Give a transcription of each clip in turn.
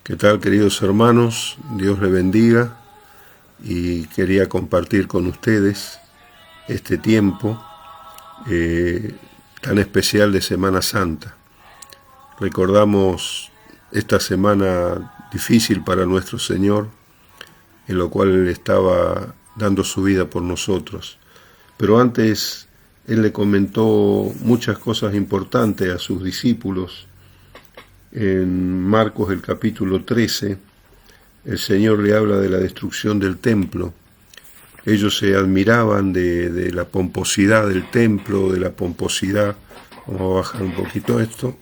¿Qué tal, queridos hermanos? Dios les bendiga y quería compartir con ustedes este tiempo tan especial de Semana Santa. Recordamos esta semana difícil para nuestro Señor, en lo cual Él estaba dando su vida por nosotros. Pero antes Él le comentó muchas cosas importantes a sus discípulos. En Marcos el capítulo 13, el Señor le habla de la destrucción del templo. Ellos se admiraban de la pomposidad del templo, de la pomposidad, vamos a bajar un poquito esto,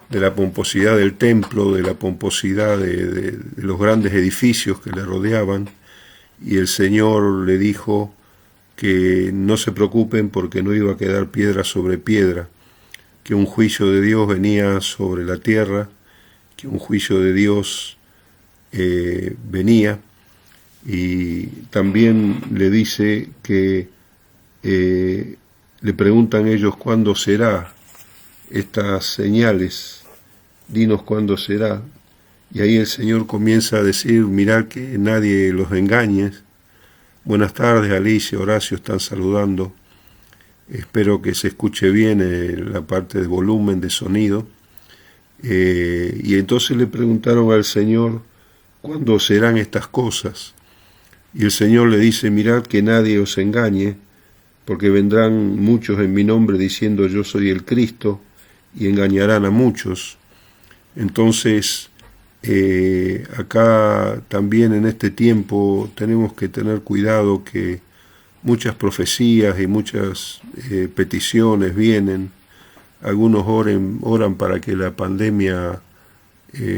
de la pomposidad del templo, de la pomposidad de los grandes edificios que le rodeaban, y el Señor le dijo que no se preocupen porque no iba a quedar piedra sobre piedra, que un juicio de Dios venía sobre la tierra, que un juicio de Dios venía, y también le dice que le preguntan ellos cuándo será estas señales, dinos cuándo será, y ahí el Señor comienza a decir, mirad que nadie los engañe. Buenas tardes, Alicia, Horacio, están saludando. Espero que se escuche bien la parte de volumen, de sonido. Y entonces le preguntaron al Señor, ¿cuándo serán estas cosas? Y el Señor le dice, mirad que nadie os engañe, porque vendrán muchos en mi nombre diciendo yo soy el Cristo, y engañarán a muchos. Entonces, acá también en este tiempo tenemos que tener cuidado que muchas profecías y muchas peticiones vienen. Algunos oran para que la pandemia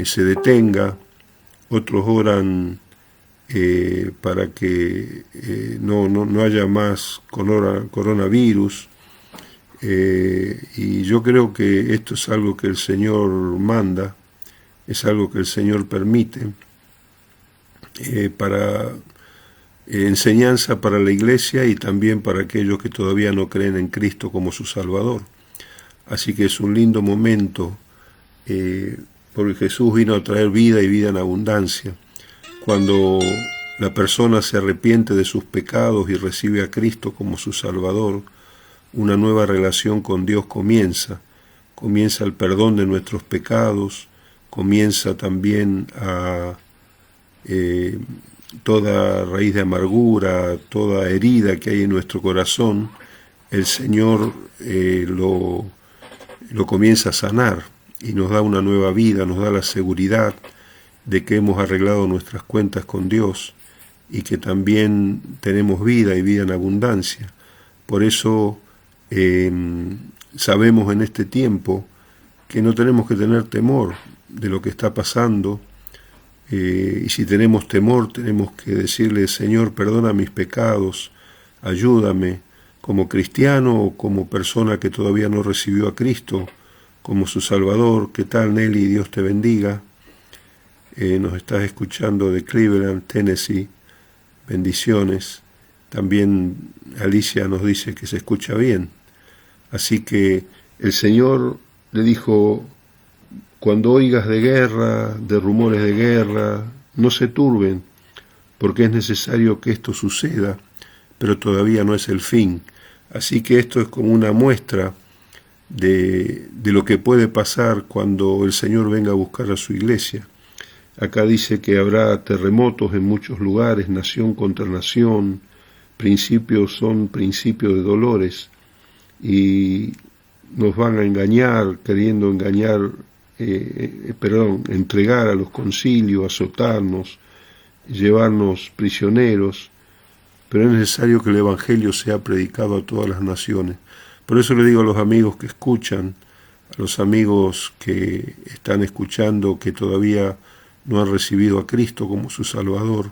se detenga, otros oran para que no haya más coronavirus. Y yo creo que esto es algo que el Señor manda, es algo que el Señor permite para enseñanza para la iglesia y también para aquellos que todavía no creen en Cristo como su Salvador. Así que es un lindo momento, porque Jesús vino a traer vida y vida en abundancia. Cuando la persona se arrepiente de sus pecados y recibe a Cristo como su Salvador, una nueva relación con Dios comienza el perdón de nuestros pecados, comienza también a toda raíz de amargura, toda herida que hay en nuestro corazón, el Señor lo comienza a sanar y nos da una nueva vida, nos da la seguridad de que hemos arreglado nuestras cuentas con Dios y que también tenemos vida y vida en abundancia. Por eso sabemos en este tiempo que no tenemos que tener temor de lo que está pasando, y si tenemos temor tenemos que decirle, Señor, perdona mis pecados, ayúdame, como cristiano o como persona que todavía no recibió a Cristo como su Salvador. ¿Qué tal, Nelly? Dios te bendiga. Nos estás escuchando de Cleveland, Tennessee. Bendiciones. También Alicia nos dice que se escucha bien. Así que el Señor le dijo, cuando oigas de guerra, de rumores de guerra, no se turben, porque es necesario que esto suceda, pero todavía no es el fin. Así que esto es como una muestra de lo que puede pasar cuando el Señor venga a buscar a su iglesia. Acá dice que habrá terremotos en muchos lugares, nación contra nación, principios son principios de dolores, y nos van a engañar, queriendo entregar a los concilios, azotarnos, llevarnos prisioneros, pero es necesario que el Evangelio sea predicado a todas las naciones. Por eso le digo a los amigos que escuchan, a los amigos que están escuchando, que todavía no han recibido a Cristo como su Salvador,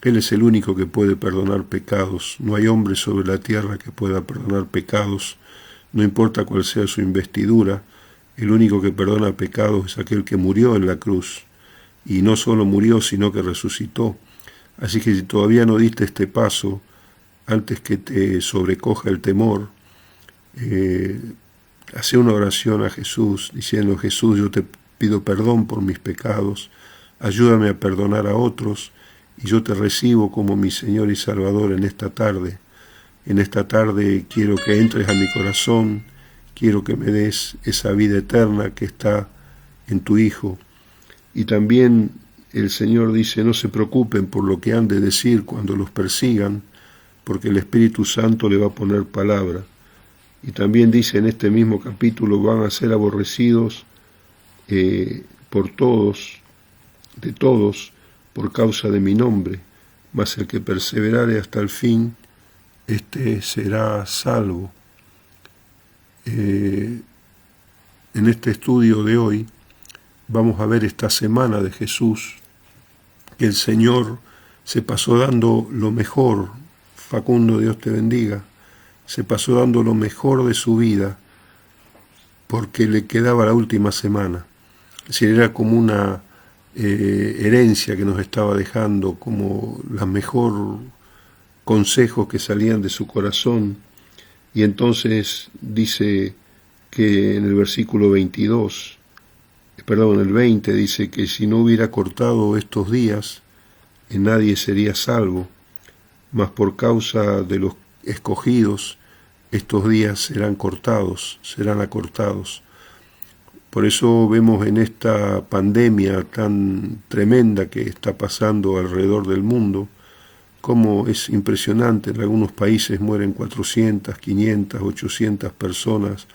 Él es el único que puede perdonar pecados. No hay hombre sobre la tierra que pueda perdonar pecados, no importa cuál sea su investidura. El único que perdona pecados es aquel que murió en la cruz, y no solo murió, sino que resucitó. Así que si todavía no diste este paso, antes que te sobrecoja el temor, hace una oración a Jesús, diciendo, Jesús, yo te pido perdón por mis pecados, ayúdame a perdonar a otros, y yo te recibo como mi Señor y Salvador en esta tarde. En esta tarde quiero que entres a mi corazón, quiero que me des esa vida eterna que está en tu Hijo. Y también el Señor dice, no se preocupen por lo que han de decir cuando los persigan, porque el Espíritu Santo le va a poner palabra. Y también dice en este mismo capítulo, van a ser aborrecidos por todos, de todos, por causa de mi nombre, mas el que perseverare hasta el fin, este será salvo. En este estudio de hoy vamos a ver esta semana de Jesús, que el Señor se pasó dando lo mejor. Facundo, Dios te bendiga, se pasó dando lo mejor de su vida porque le quedaba la última semana. Es decir, era como una herencia que nos estaba dejando, como los mejores consejos que salían de su corazón. Y entonces dice que en el versículo 22, en el 20, dice que si no hubiera cortado estos días, nadie sería salvo, mas por causa de los escogidos, estos días serán acortados. Por eso vemos en esta pandemia tan tremenda que está pasando alrededor del mundo, cómo es impresionante. En algunos países mueren 400, 500, 800 personas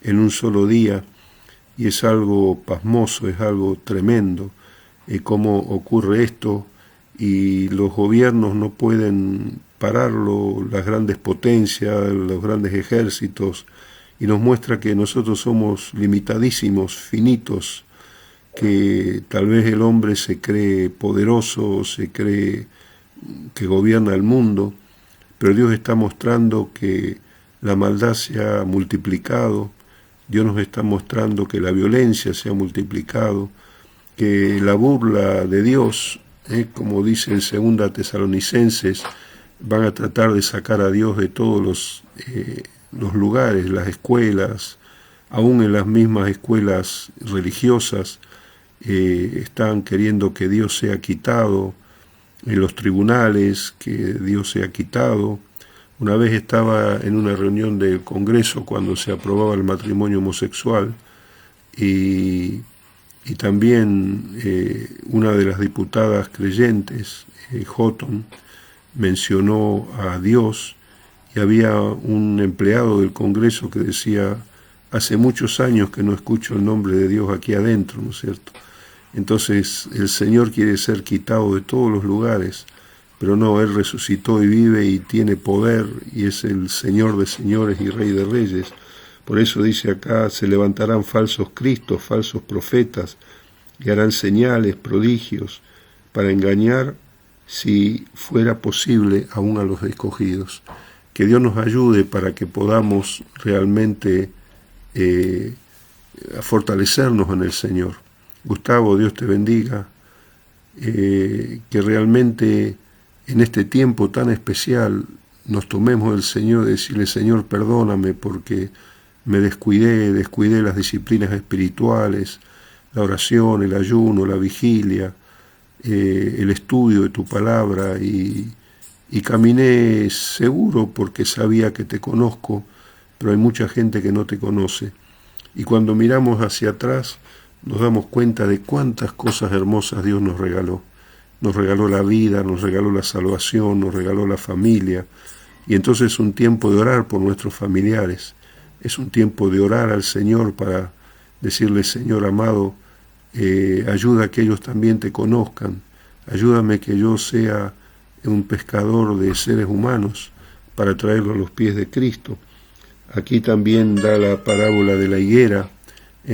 en un solo día, y es algo pasmoso, es algo tremendo, cómo ocurre esto, y los gobiernos no pueden pararlo, las grandes potencias, los grandes ejércitos, y nos muestra que nosotros somos limitadísimos, finitos, que tal vez el hombre se cree poderoso, se cree que gobierna el mundo, pero Dios está mostrando que la maldad se ha multiplicado, Dios nos está mostrando que la violencia se ha multiplicado, que la burla de Dios, como dice en 2 Tesalonicenses, van a tratar de sacar a Dios de todos los lugares, las escuelas, aún en las mismas escuelas religiosas, están queriendo que Dios sea quitado, en los tribunales, que Dios sea quitado. Una vez estaba en una reunión del Congreso cuando se aprobaba el matrimonio homosexual, y también una de las diputadas creyentes, Houghton, mencionó a Dios, y había un empleado del Congreso que decía, hace muchos años que no escucho el nombre de Dios aquí adentro, ¿no es cierto? Entonces el Señor quiere ser quitado de todos los lugares, pero no, Él resucitó y vive y tiene poder, y es el Señor de señores y Rey de reyes. Por eso dice acá, se levantarán falsos cristos, falsos profetas, y harán señales, prodigios, para engañar, si fuera posible, aún a los escogidos. Que Dios nos ayude para que podamos realmente a fortalecernos en el Señor. Gustavo, Dios te bendiga, que realmente en este tiempo tan especial nos tomemos del Señor, de decirle, Señor, perdóname porque me descuidé las disciplinas espirituales, la oración, el ayuno, la vigilia, el estudio de tu palabra, y caminé seguro porque sabía que te conozco, pero hay mucha gente que no te conoce. Y cuando miramos hacia atrás, nos damos cuenta de cuántas cosas hermosas Dios nos regaló. Nos regaló la vida, nos regaló la salvación, nos regaló la familia. Y entonces es un tiempo de orar por nuestros familiares. Es un tiempo de orar al Señor para decirle, Señor amado, ayuda a que ellos también te conozcan. Ayúdame que yo sea un pescador de seres humanos para traerlo a los pies de Cristo. Aquí también da la parábola de la higuera.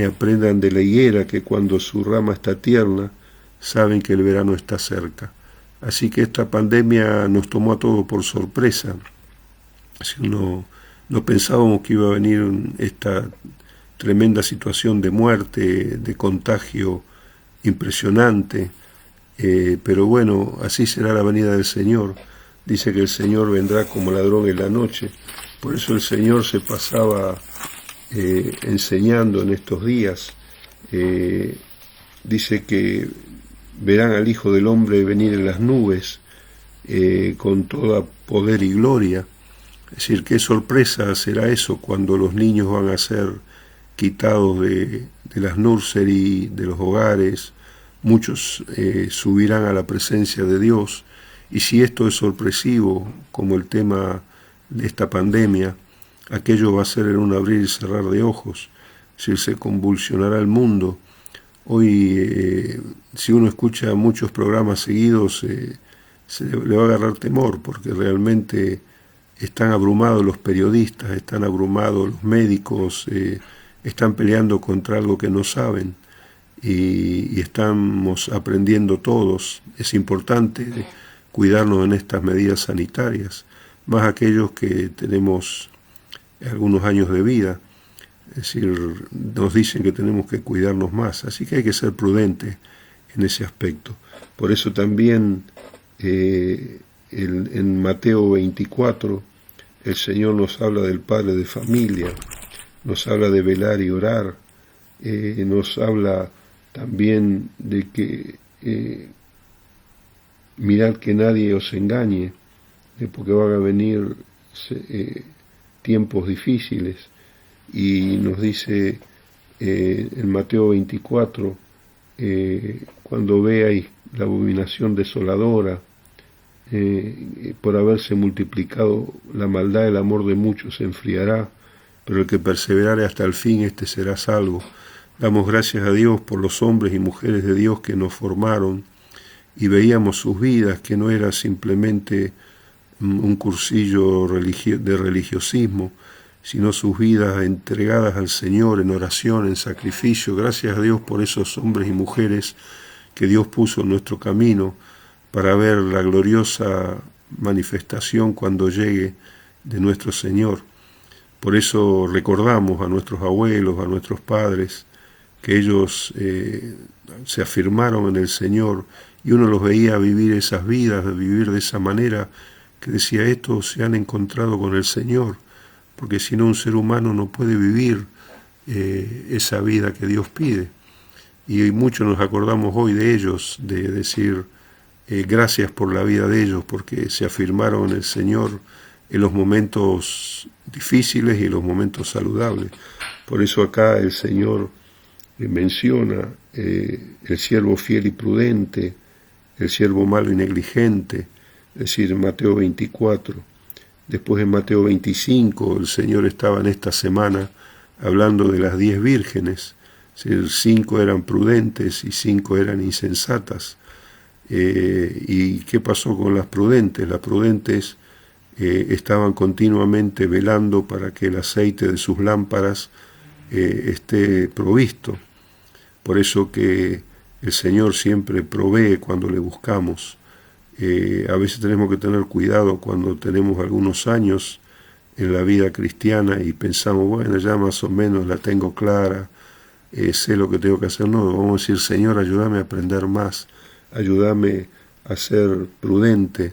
Aprendan de la higuera que cuando su rama está tierna, saben que el verano está cerca. Así que esta pandemia nos tomó a todos por sorpresa. Si no pensábamos que iba a venir esta tremenda situación de muerte, de contagio impresionante, pero bueno, así será la venida del Señor. Dice que el Señor vendrá como ladrón en la noche. Por eso el Señor se pasaba enseñando en estos días. Dice que verán al Hijo del Hombre venir en las nubes con toda poder y gloria. Es decir, qué sorpresa será eso cuando los niños van a ser quitados de las nursery, de los hogares. Muchos subirán a la presencia de Dios, y si esto es sorpresivo, como el tema de esta pandemia, aquello va a ser en un abrir y cerrar de ojos. Es decir, se convulsionará el mundo. Hoy, si uno escucha muchos programas seguidos, se le va a agarrar temor, porque realmente están abrumados los periodistas, están abrumados los médicos, están peleando contra algo que no saben, y estamos aprendiendo todos. Es importante cuidarnos en estas medidas sanitarias, más aquellos que tenemos algunos años de vida. Es decir, nos dicen que tenemos que cuidarnos más, así que hay que ser prudentes en ese aspecto. Por eso también en Mateo 24 el Señor nos habla del padre de familia, nos habla de velar y orar, nos habla también de que mirad que nadie os engañe, porque van a venir tiempos difíciles. Y nos dice en Mateo 24, cuando veáis la abominación desoladora, por haberse multiplicado la maldad, el amor de muchos se enfriará, pero el que perseverare hasta el fin, éste será salvo. Damos gracias a Dios por los hombres y mujeres de Dios que nos formaron, y veíamos sus vidas, que no era simplemente un cursillo de religiosismo, sino sus vidas entregadas al Señor en oración, en sacrificio. Gracias a Dios por esos hombres y mujeres que Dios puso en nuestro camino para ver la gloriosa manifestación cuando llegue de nuestro Señor. Por eso recordamos a nuestros abuelos, a nuestros padres, que ellos se afirmaron en el Señor, y uno los veía vivir esas vidas, vivir de esa manera, que decía, estos se han encontrado con el Señor, porque si no un ser humano no puede vivir esa vida que Dios pide. Y muchos nos acordamos hoy de ellos, de decir gracias por la vida de ellos, porque se afirmaron en el Señor en los momentos difíciles y en los momentos saludables. Por eso acá el Señor menciona el siervo fiel y prudente, el siervo malo y negligente, es decir, en Mateo 24. Después en Mateo 25 el Señor estaba en esta semana hablando de las 10 vírgenes, es decir, 5 eran prudentes y 5 eran insensatas. ¿Y qué pasó con las prudentes? Las prudentes estaban continuamente velando para que el aceite de sus lámparas esté provisto. Por eso que el Señor siempre provee cuando le buscamos. A veces tenemos que tener cuidado cuando tenemos algunos años en la vida cristiana y pensamos, bueno, ya más o menos la tengo clara, sé lo que tengo que hacer. No, vamos a decir, Señor, ayúdame a aprender más, ayúdame a ser prudente.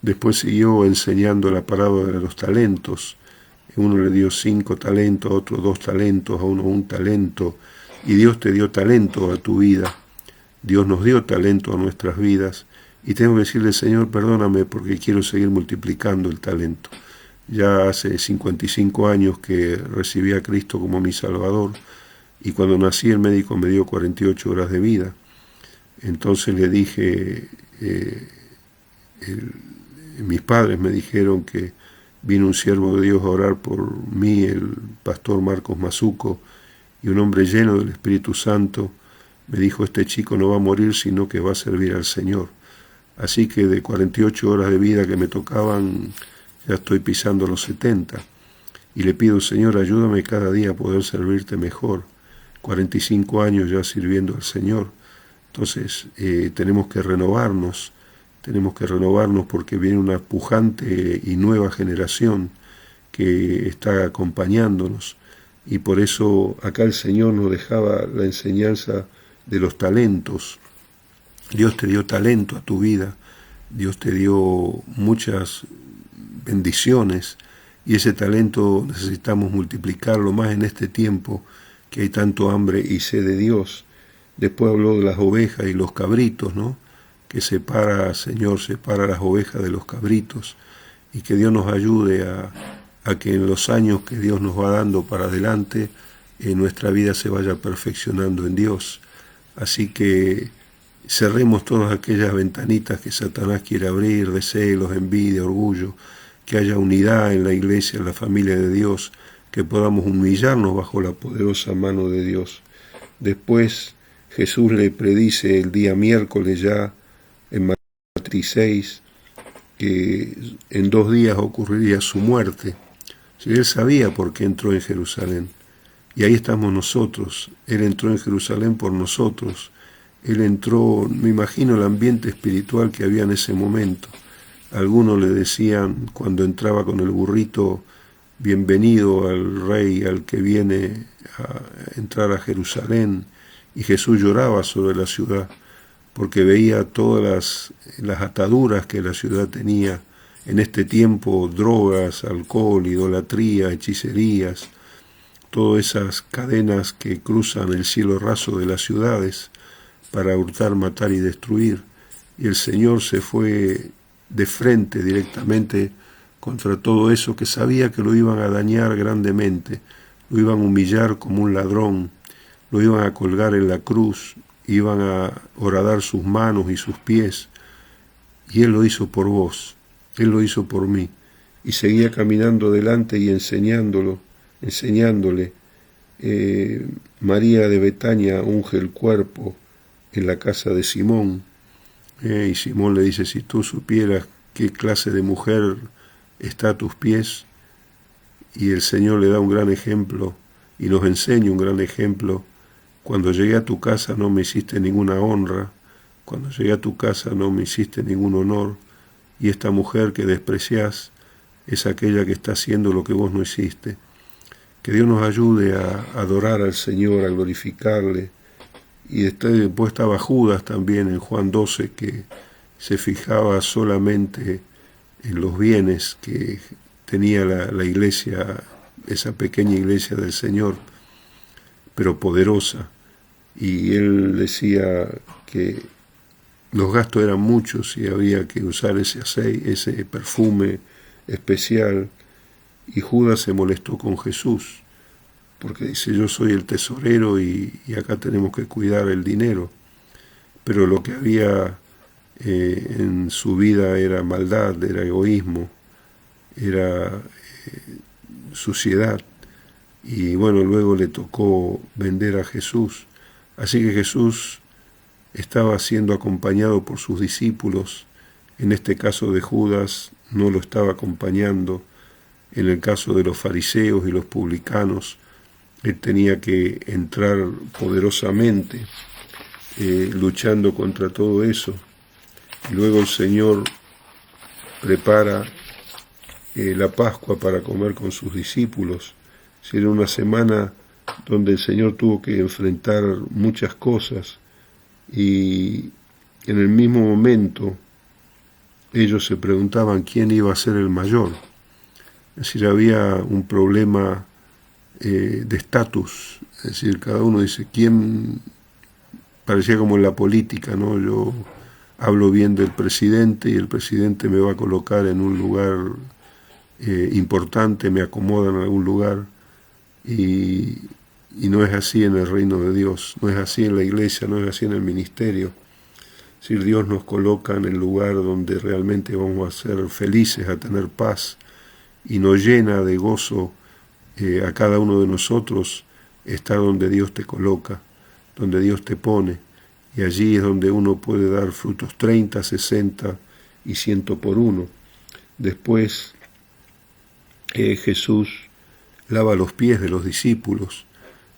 Después siguió enseñando la parábola de los talentos. Uno le dio 5 talentos, a otro 2 talentos, a uno 1 talento, y Dios te dio talento a tu vida. Dios nos dio talento a nuestras vidas, y tengo que decirle, Señor, perdóname porque quiero seguir multiplicando el talento. Ya hace 55 años que recibí a Cristo como mi Salvador, y cuando nací el médico me dio 48 horas de vida. Entonces le dije, mis padres me dijeron que vino un siervo de Dios a orar por mí, el pastor Marcos Mazuco, y un hombre lleno del Espíritu Santo me dijo, este chico no va a morir, sino que va a servir al Señor. Así que de 48 horas de vida que me tocaban, ya estoy pisando los 70. Y le pido, Señor, ayúdame cada día a poder servirte mejor. 45 años ya sirviendo al Señor. Entonces tenemos que renovarnos porque viene una pujante y nueva generación que está acompañándonos. Y por eso acá el Señor nos dejaba la enseñanza de los talentos. Dios te dio talento a tu vida, Dios te dio muchas bendiciones, y ese talento necesitamos multiplicarlo más en este tiempo que hay tanto hambre y sed de Dios. Después habló de las ovejas y los cabritos, ¿no? Que Señor, separa las ovejas de los cabritos, y que Dios nos ayude a que en los años que Dios nos va dando para adelante, nuestra vida se vaya perfeccionando en Dios. Así que cerremos todas aquellas ventanitas que Satanás quiere abrir, de celos, envidia, orgullo, que haya unidad en la iglesia, en la familia de Dios, que podamos humillarnos bajo la poderosa mano de Dios. Después Jesús le predice el día miércoles ya en Mateo 6 que en 2 días ocurriría su muerte. Si él sabía por qué entró en Jerusalén. Y ahí estamos nosotros. Él entró en Jerusalén por nosotros. Él entró, me imagino el ambiente espiritual que había en ese momento. Algunos le decían cuando entraba con el burrito, bienvenido al rey, al que viene a entrar a Jerusalén. Y Jesús lloraba sobre la ciudad, porque veía todas las ataduras que la ciudad tenía en este tiempo: drogas, alcohol, idolatría, hechicerías, todas esas cadenas que cruzan el cielo raso de las ciudades para hurtar, matar y destruir. Y el Señor se fue de frente directamente contra todo eso, que sabía que lo iban a dañar grandemente, lo iban a humillar como un ladrón, lo iban a colgar en la cruz, iban a horadar sus manos y sus pies, y Él lo hizo por vos, Él lo hizo por mí, y seguía caminando delante y enseñándole. María de Betania unge el cuerpo en la casa de Simón, y Simón le dice: si tú supieras qué clase de mujer está a tus pies. Y el Señor le da un gran ejemplo y nos enseña un gran ejemplo. Cuando llegué a tu casa no me hiciste ninguna honra, cuando llegué a tu casa no me hiciste ningún honor, y esta mujer que despreciás es aquella que está haciendo lo que vos no hiciste. Que Dios nos ayude a adorar al Señor, a glorificarle. Y después estaba Judas también en Juan 12, que se fijaba solamente en los bienes que tenía la iglesia, esa pequeña iglesia del Señor, pero poderosa. Y él decía que los gastos eran muchos y había que usar ese aceite, ese perfume especial. Y Judas se molestó con Jesús, porque dice: yo soy el tesorero y acá tenemos que cuidar el dinero. Pero lo que había en su vida era maldad, era egoísmo, era suciedad. Y bueno, luego le tocó vender a Jesús. Así que Jesús estaba siendo acompañado por sus discípulos. En este caso de Judas no lo estaba acompañando. En el caso de los fariseos y los publicanos, él tenía que entrar poderosamente, luchando contra todo eso. Y luego el Señor prepara la Pascua para comer con sus discípulos. Era una semana donde el Señor tuvo que enfrentar muchas cosas, y en el mismo momento ellos se preguntaban quién iba a ser el mayor. Es decir, había un problema de estatus. Es decir, cada uno dice: ¿quién? Parecía como en la política, ¿no? Yo hablo bien del presidente y el presidente me va a colocar en un lugar importante, me acomoda en algún lugar. Y no es así en el reino de Dios, no es así en la iglesia, no es así en el ministerio. Si Dios nos coloca en el lugar donde realmente vamos a ser felices, a tener paz, y nos llena de gozo a cada uno de nosotros, está donde Dios te coloca, donde Dios te pone, y allí es donde uno puede dar frutos 30, 60 y 100 por uno. Después Jesús lava los pies de los discípulos,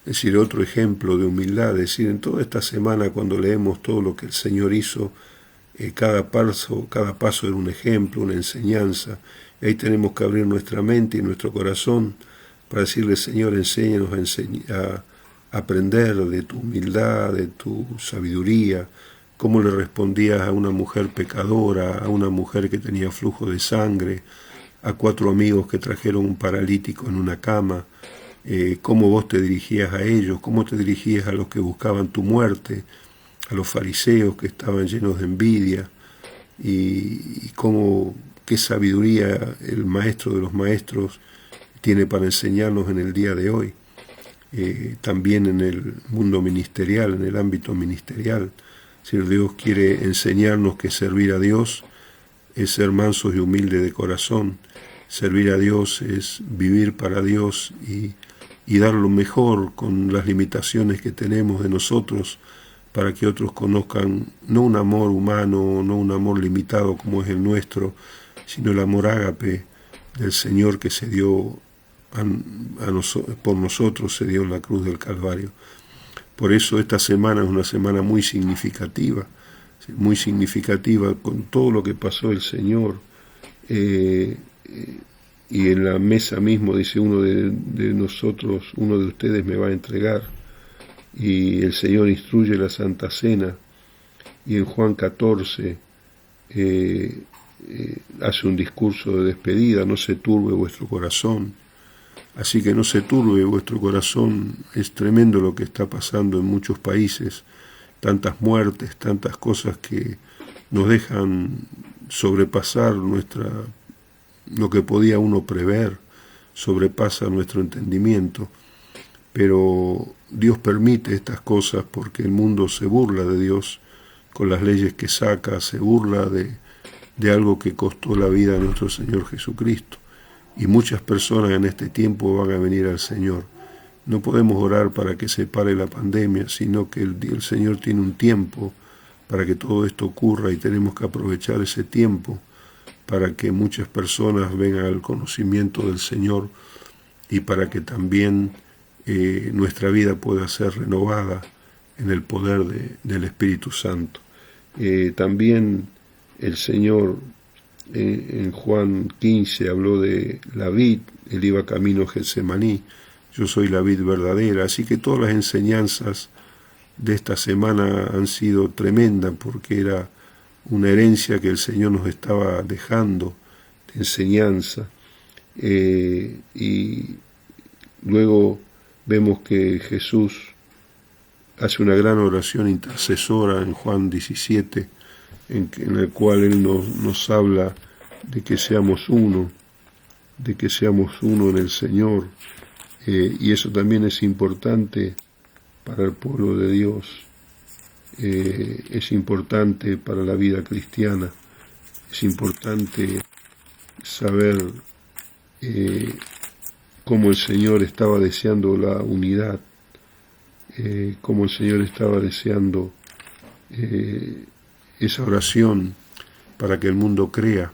es decir, otro ejemplo de humildad. Es decir, en toda esta semana, cuando leemos todo lo que el Señor hizo, cada paso era un ejemplo, una enseñanza. Y ahí tenemos que abrir nuestra mente y nuestro corazón para decirle: Señor, enséñanos a aprender de tu humildad, de tu sabiduría. Cómo le respondías a una mujer pecadora, a una mujer que tenía flujo de sangre, a 4 amigos que trajeron un paralítico en una cama. cómo vos te dirigías a ellos, cómo te dirigías a los que buscaban tu muerte, a los fariseos que estaban llenos de envidia, y qué sabiduría el maestro de los maestros tiene para enseñarnos en el día de hoy. También en el mundo ministerial, en el ámbito ministerial. Si Dios quiere enseñarnos que servir a Dios es ser mansos y humildes de corazón. Servir a Dios es vivir para Dios y dar lo mejor con las limitaciones que tenemos de nosotros para que otros conozcan no un amor humano, no un amor limitado como es el nuestro, sino el amor ágape del Señor que se dio por nosotros, se dio en la cruz del Calvario. Por eso esta semana es una semana muy significativa con todo lo que pasó el Señor. Y en la mesa mismo dice uno de nosotros, uno de ustedes me va a entregar. Y el Señor instruye la Santa Cena. Y en Juan 14 hace un discurso de despedida: no se turbe vuestro corazón. Así que no se turbe vuestro corazón. Es tremendo lo que está pasando en muchos países, tantas muertes, tantas cosas que nos dejan sobrepasar lo que podía uno prever, sobrepasa nuestro entendimiento. Pero Dios permite estas cosas porque el mundo se burla de Dios con las leyes que saca, se burla de algo que costó la vida a nuestro Señor Jesucristo. Y muchas personas en este tiempo van a venir al Señor. No podemos orar para que se pare la pandemia, sino que el Señor tiene un tiempo para que todo esto ocurra y tenemos que aprovechar ese tiempo para que muchas personas vengan al conocimiento del Señor y para que también nuestra vida pueda ser renovada en el poder del Espíritu Santo. También el Señor en Juan 15 habló de la vid. Él iba camino a Getsemaní. Yo soy la vid verdadera. Así que todas las enseñanzas de esta semana han sido tremendas porque era una herencia que el Señor nos estaba dejando de enseñanza. Y luego vemos que Jesús hace una gran oración intercesora en Juan 17, en el cual Él nos habla de que seamos uno en el Señor, y eso también es importante para el pueblo de Dios, es importante para la vida cristiana, es importante saber cómo el Señor estaba deseando la unidad, cómo el Señor estaba deseando esa oración para que el mundo crea.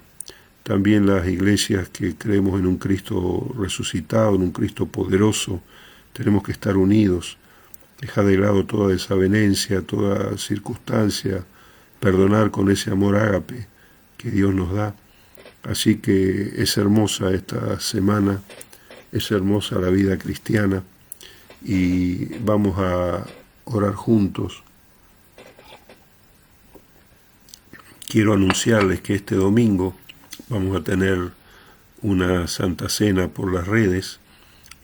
También las iglesias que creemos en un Cristo resucitado, en un Cristo poderoso, tenemos que estar unidos, dejar de lado toda desavenencia, toda circunstancia, perdonar con ese amor ágape que Dios nos da. Así que es hermosa esta semana, es hermosa la vida cristiana y vamos a orar juntos. Quiero anunciarles que este domingo vamos a tener una Santa Cena por las redes.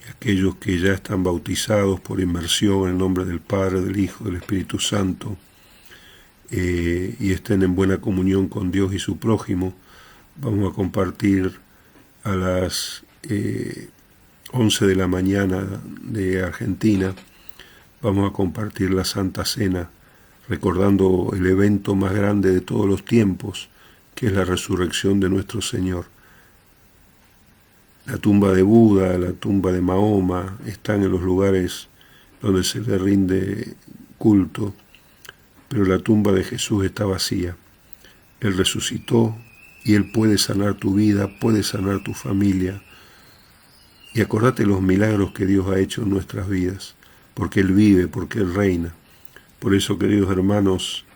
Y aquellos que ya están bautizados por inmersión en el nombre del Padre, del Hijo, del Espíritu Santo, y estén en buena comunión con Dios y su prójimo, vamos a compartir a las 11 de la mañana de Argentina, vamos a compartir la Santa Cena, recordando el evento más grande de todos los tiempos, que es la resurrección de nuestro Señor. La tumba de Buda, la tumba de Mahoma, están en los lugares donde se le rinde culto, pero la tumba de Jesús está vacía. Él resucitó y Él puede sanar tu vida, puede sanar tu familia. Y acordate los milagros que Dios ha hecho en nuestras vidas, porque Él vive, porque Él reina. Por eso, queridos hermanos,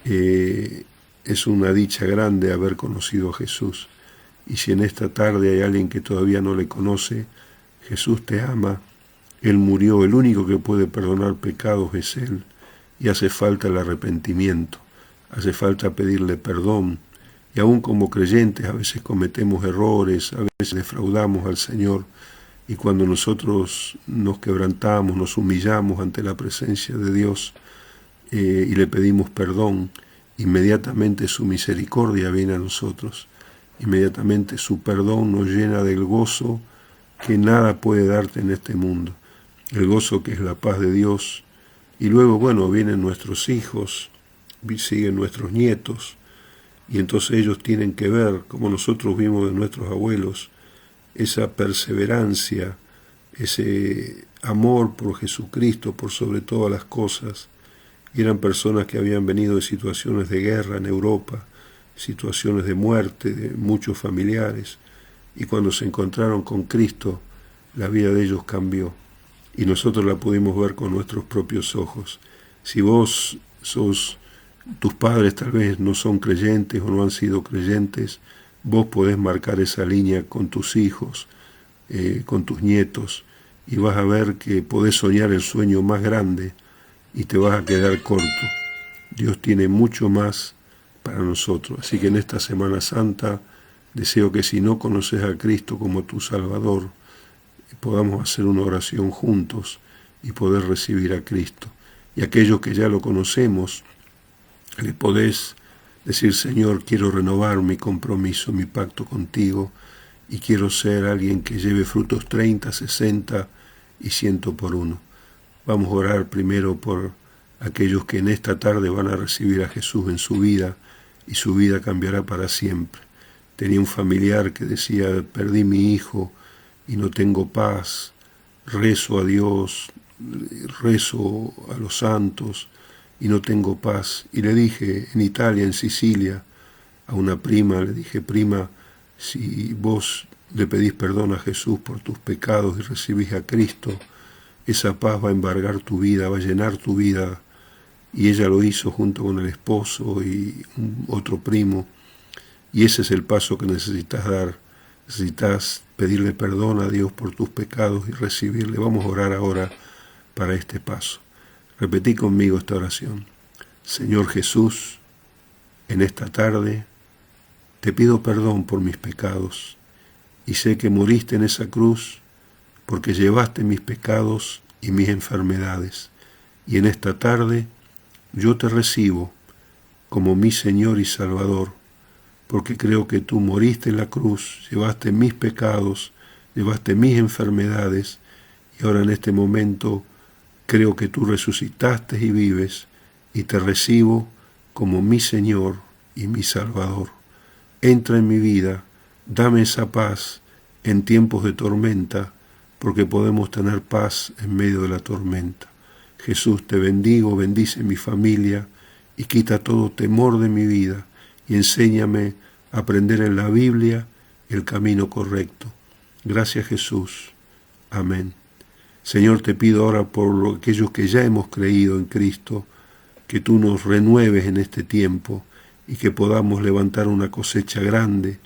es una dicha grande haber conocido a Jesús. Y si en esta tarde hay alguien que todavía no le conoce, Jesús te ama, Él murió, el único que puede perdonar pecados es Él, y hace falta el arrepentimiento, hace falta pedirle perdón, y aún como creyentes a veces cometemos errores, a veces defraudamos al Señor, Y cuando nosotros nos quebrantamos, nos humillamos ante la presencia de Dios y le pedimos perdón, inmediatamente su misericordia viene a nosotros. Inmediatamente su perdón nos llena del gozo que nada puede darte en este mundo. El gozo que es la paz de Dios. Y luego, bueno, vienen nuestros hijos, siguen nuestros nietos, y entonces ellos tienen que ver, como nosotros vimos de nuestros abuelos, esa perseverancia, ese amor por Jesucristo, por sobre todas las cosas. Y eran personas que habían venido de situaciones de guerra en Europa, situaciones de muerte de muchos familiares, y cuando se encontraron con Cristo, la vida de ellos cambió, y nosotros la pudimos ver con nuestros propios ojos. Si vos tus padres tal vez no son creyentes o no han sido creyentes, vos podés marcar esa línea con tus hijos, con tus nietos, y vas a ver que podés soñar el sueño más grande y te vas a quedar corto. Dios tiene mucho más para nosotros. Así que en esta Semana Santa deseo que si no conoces a Cristo como tu Salvador, podamos hacer una oración juntos y poder recibir a Cristo. Y aquellos que ya lo conocemos, le podés decir: Señor, quiero renovar mi compromiso, mi pacto contigo, y quiero ser alguien que lleve frutos 30, 60 y 100 por uno. Vamos a orar primero por aquellos que en esta tarde van a recibir a Jesús en su vida, y su vida cambiará para siempre. Tenía un familiar que decía: perdí mi hijo y no tengo paz, rezo a Dios, rezo a los santos y no tengo paz. Y le dije, en Italia, en Sicilia, a una prima, le dije: prima, si vos le pedís perdón a Jesús por tus pecados y recibís a Cristo, esa paz va a embargar tu vida, va a llenar tu vida. Y ella lo hizo junto con el esposo y otro primo. Y ese es el paso que necesitas dar. Necesitas pedirle perdón a Dios por tus pecados y recibirle. Vamos a orar ahora para este paso. Repetí conmigo esta oración. Señor Jesús, en esta tarde te pido perdón por mis pecados, y sé que moriste en esa cruz porque llevaste mis pecados y mis enfermedades. Y en esta tarde yo te recibo como mi Señor y Salvador, porque creo que tú moriste en la cruz, llevaste mis pecados, llevaste mis enfermedades, y ahora en este momento creo que tú resucitaste y vives, y te recibo como mi Señor y mi Salvador. Entra en mi vida, dame esa paz en tiempos de tormenta, porque podemos tener paz en medio de la tormenta. Jesús, te bendigo, bendice mi familia y quita todo temor de mi vida y enséñame a aprender en la Biblia el camino correcto. Gracias, Jesús. Amén. Señor, te pido ahora por aquellos que ya hemos creído en Cristo, que tú nos renueves en este tiempo y que podamos levantar una cosecha grande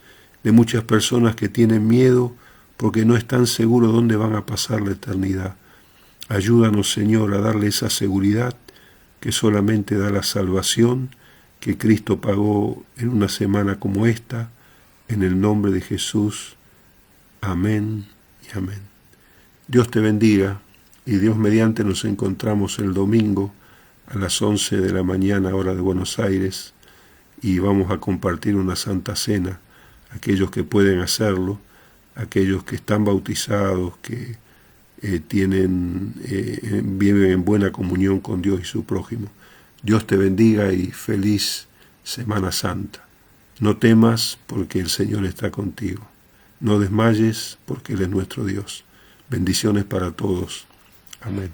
de muchas personas que tienen miedo porque no están seguros dónde van a pasar la eternidad. Ayúdanos, Señor, a darle esa seguridad que solamente da la salvación que Cristo pagó en una semana como esta, en el nombre de Jesús. Amén y amén. Dios te bendiga, y Dios mediante nos encontramos el domingo a las 11 de la mañana, hora de Buenos Aires, y vamos a compartir una Santa Cena, aquellos que pueden hacerlo, aquellos que están bautizados, que viven en buena comunión con Dios y su prójimo. Dios te bendiga y feliz Semana Santa. No temas porque el Señor está contigo. No desmayes porque Él es nuestro Dios. Bendiciones para todos. Amén.